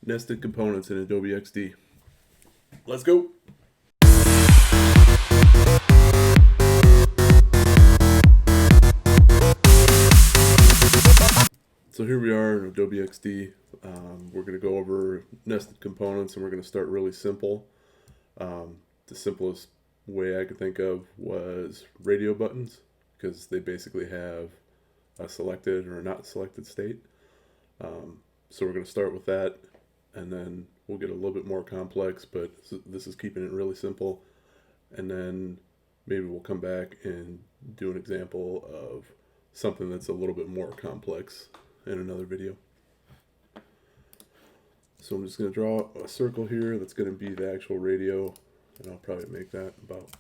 Nested components in Adobe XD. Let's go. So here we are in Adobe XD. We're going to go over nested components, and we're going to start really simple. The simplest way I could think of was radio buttons, because they basically have a selected or not selected state. So we're going to start with that, and then we'll get a little bit more complex, but this is keeping it really simple. And then maybe we'll come back and do an example of something that's a little bit more complex in another video. So I'm just going to draw a circle here that's going to be the actual radio, and I'll probably make that about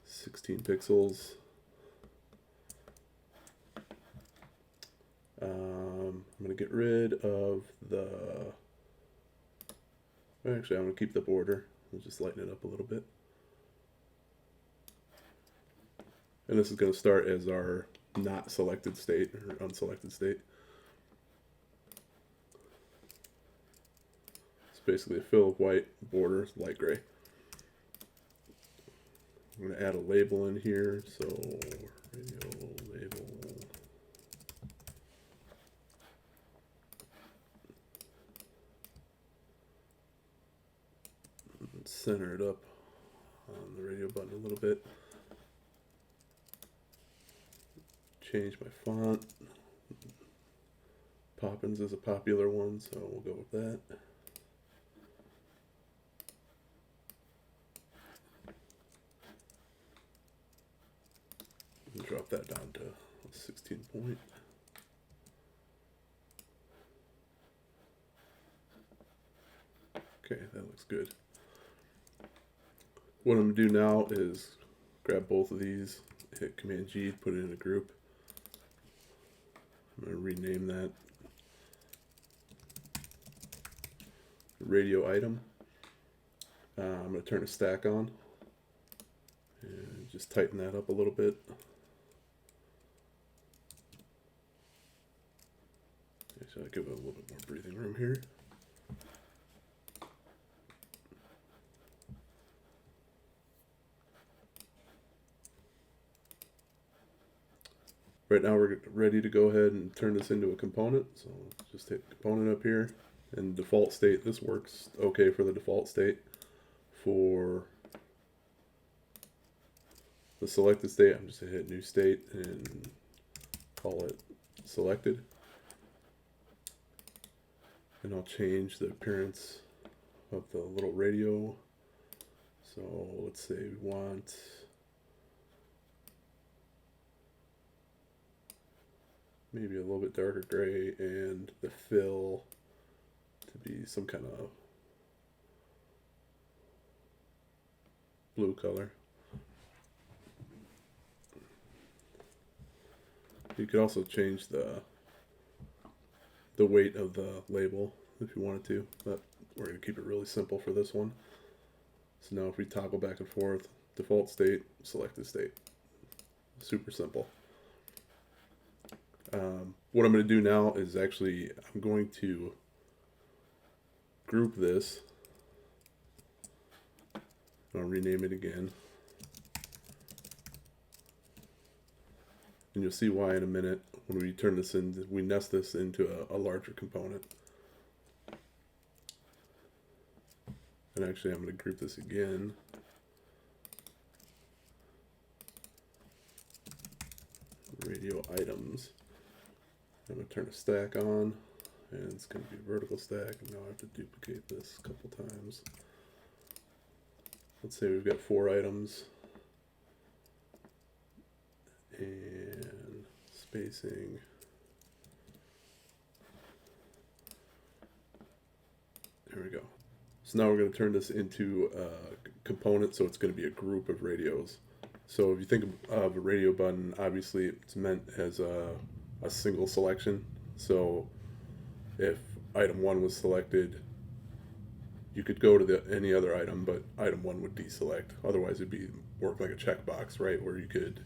16 pixels. I'm going to get rid of the, actually I'm going to keep the border. We'll just lighten it up a little bit. And this is going to start as our not selected state or unselected state. It's basically a fill of white, border light gray. I'm going to add a label in here, so radio label. And center it up on the radio button a little bit. Change my font. Poppins is a popular one, so we'll go with that. And drop that down to 16 point. Okay, that looks good. What I'm going to do now is grab both of these, hit Command G, put it in a group. I'm going to rename that radio item. I'm going to turn a stack on and just tighten that up a little bit. Actually, I'll give it a little bit more breathing room here. Right now we're ready to go ahead and turn this into a component. So just hit component up here, and default state, this works okay for the default state. For the selected state, I'm just going to hit new state and call it selected. And I'll change the appearance of the little radio. So let's say we want maybe a little bit darker gray, and the fill to be some kind of blue color. You could also change the weight of the label if you wanted to, but we're going to keep it really simple for this one. So now if we toggle back and forth, default state, selected state. Super simple. What I'm going to do now is actually, I'm going to group this. I'll rename it again. And you'll see why in a minute when we turn this in, we nest this into a larger component. And actually I'm going to group this again. Radio items. I'm going to turn a stack on, and it's going to be a vertical stack, and now I have to duplicate this a couple times. Let's say we've got 4 items, and spacing. There we go. So now we're going to turn this into a component, so it's going to be a group of radios. So if you think of a radio button, obviously it's meant as a single selection. So if item 1 was selected, you could go to any other item, but item 1 would deselect. Otherwise it'd work like a checkbox, right, where you could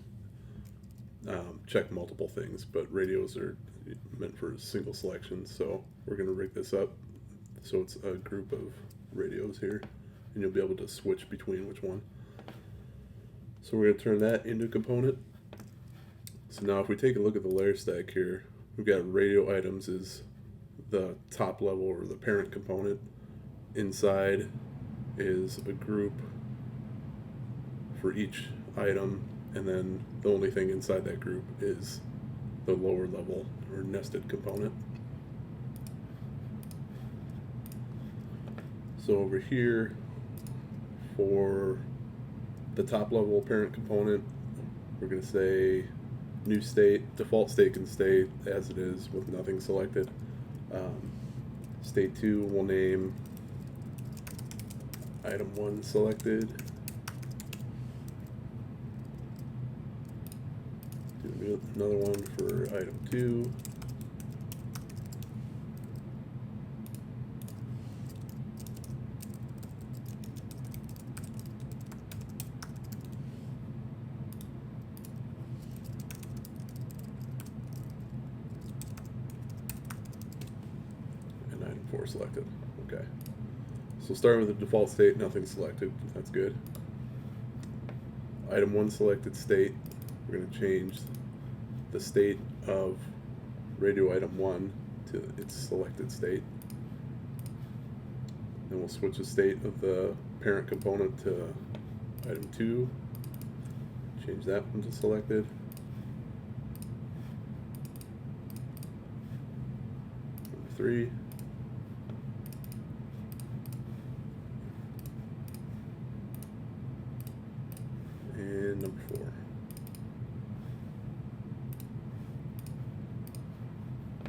check multiple things. But radios are, meant for single selection. So we're going to rig this up so it's a group of radios here, and you'll be able to switch between which one. So we're going to turn that into a component. So now if we take a look at the layer stack here, we've got radio items is the top level or the parent component. Inside is a group for each item, and then the only thing inside that group is the lower level or nested component. So over here for the top level parent component, we're going to say new state. Default state can stay as it is with nothing selected. State 2 we'll name item 1 selected. Do another one for item 2. And item 4 selected. Okay. So starting with the default state, nothing selected. That's good. Item 1 selected state. We're going to change the state of radio item 1 to its selected state. Then we'll switch the state of the parent component to item 2. Change that one to selected. Number 3. And number 4.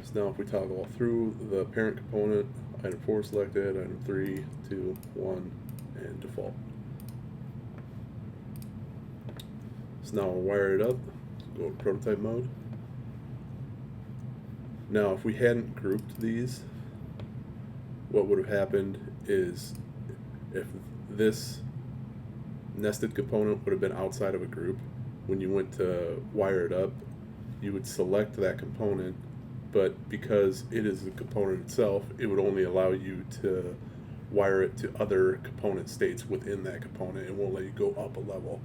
So now if we toggle through the parent component, item 4 selected, item 3, 2, 1, and default. So now we'll wire it up, go to prototype mode. Now if we hadn't grouped these, what would have happened is if this nested component would have been outside of a group, when you went to wire it up, you would select that component, but because it is the component itself, it would only allow you to wire it to other component states within that component. It won't let you go up a level.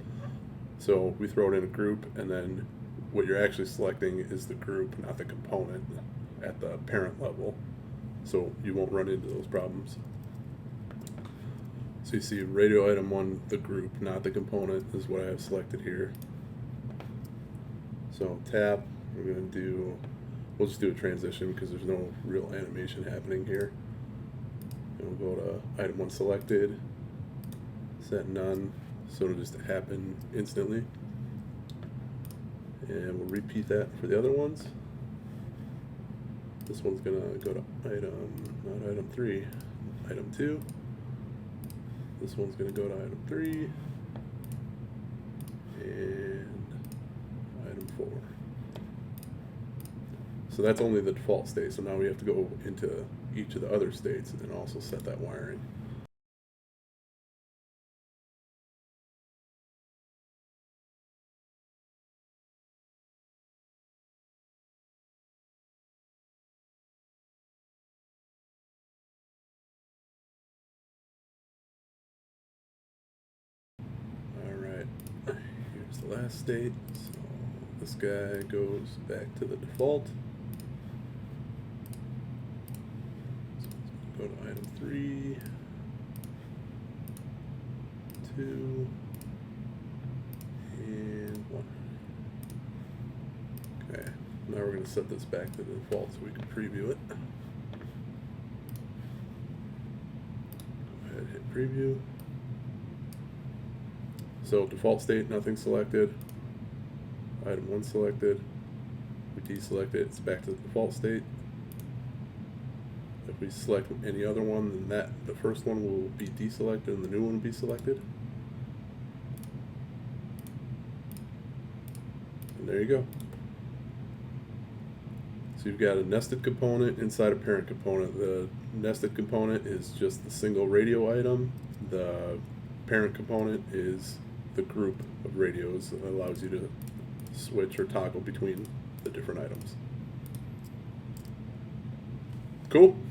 So we throw it in a group, and then what you're actually selecting is the group, not the component at the parent level. So you won't run into those problems. So you see radio item 1, the group, not the component, is what I have selected here. So tap, we're going to do, we'll just do a transition because there's no real animation happening here. And we'll go to item 1 selected, set none, so it'll just happen instantly. And we'll repeat that for the other ones. This one's going to go to not item 3, item 2. This one's going to go to item 3 and item 4. So that's only the default state. So now we have to go into each of the other states and also set that wiring. The last state, so this guy goes back to the default. So go to item 3, 2, and 1. Okay, now we're going to set this back to the default so we can preview it. Go ahead, hit preview. So default state, nothing selected. Item 1 selected. We deselect it, it's back to the default state. If we select any other one, then the first one will be deselected and the new one will be selected. And there you go. So you've got a nested component inside a parent component. The nested component is just the single radio item. The parent component is the group of radios that allows you to switch or toggle between the different items. Cool.